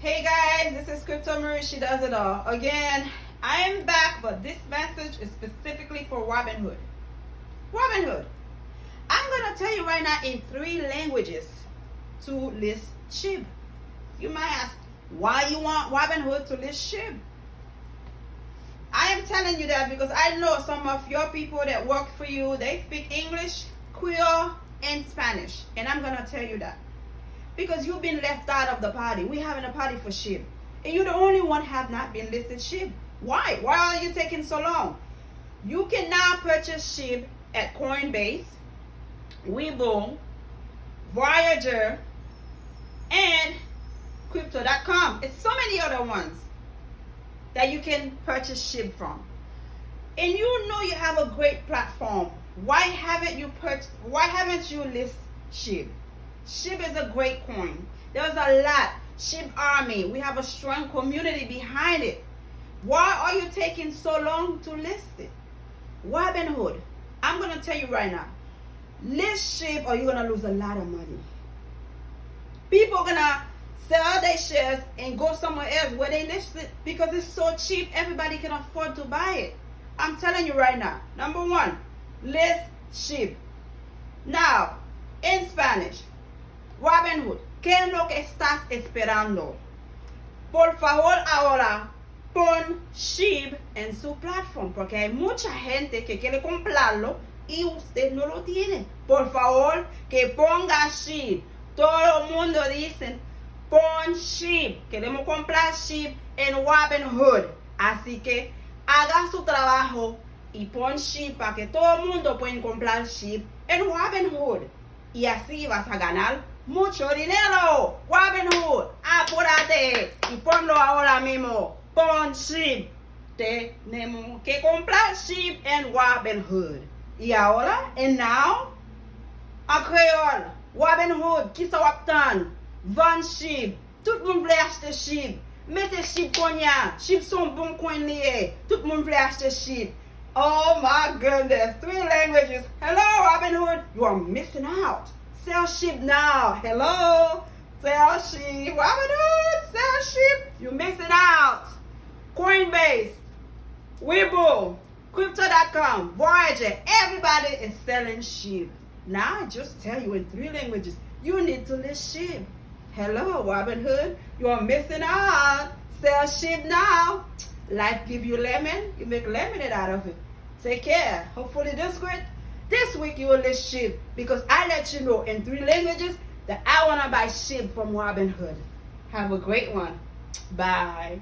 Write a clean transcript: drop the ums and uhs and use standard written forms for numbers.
Hey guys, this is Crypto Marie. She does it all. Again, I am back, but this message is specifically for Robinhood. Robinhood. I'm going to tell you right now in 3 languages to list Shiba. You might ask, why you want Robinhood to list Shiba? I am telling you that because I know some of your people that work for you, they speak English, Creole, and Spanish. And I'm going to tell you that. Because you've been left out of the party. We're having a party for Shiba. And you're the only one have not been listed Shiba. Why? Why are you taking so long? You can now purchase Shiba at Coinbase, Weibo, Voyager, and Crypto.com. It's so many other ones that you can purchase Shiba from. And you know you have a great platform. Why haven't you list Shiba? Shiba is a great coin. There's a lot. Shiba Army. We have a strong community behind it. Why are you taking so long to list it? Robinhood. I'm going to tell you right now. List Shiba or you're going to lose a lot of money. People are going to sell their shares and go somewhere else where they list it because it's so cheap. Everybody can afford to buy it. I'm telling you right now. Number 1, list Shiba. Now, in Spanish. Robinhood, ¿qué es lo que estás esperando? Por favor, ahora pon Shiba en su platform, porque hay mucha gente que quiere comprarlo y usted no lo tiene. Por favor, que ponga Shiba. Todo el mundo dice, pon Shiba. Queremos comprar Shiba en Robinhood. Así que haga su trabajo y pon Shiba para que todo el mundo pueda comprar Shiba en Robinhood. Y así vas a ganar mucho dinero. Robinhood, apúrate y ponlo ahora mismo. Pon Shiba. Tenemos que comprar Shiba en Robinhood. Y ahora, and now, en créole, Robinhood, qui sa wap tan? Vend Shiba. Tout moun vle achete Shiba. Mette Shiba konya. Shiba son bon coin liye. Tout moun vle achete Shiba. Oh my goodness. 3 languages. Hello, Robinhood. You are missing out. Sell Shiba now. Hello. Sell Shiba. Robinhood. Sell Shiba. You're missing out. Coinbase. Weibo. Crypto.com. Voyager. Everybody is selling Shiba. Now I just tell you in 3 languages. You need to list Shiba. Hello, Robinhood. You are missing out. Sell Shiba now. Life give you lemon. You make lemonade out of it. Take care. Hopefully this week you will list Shiba because I let you know in 3 languages that I want to buy Shiba from Robinhood. Have a great one. Bye.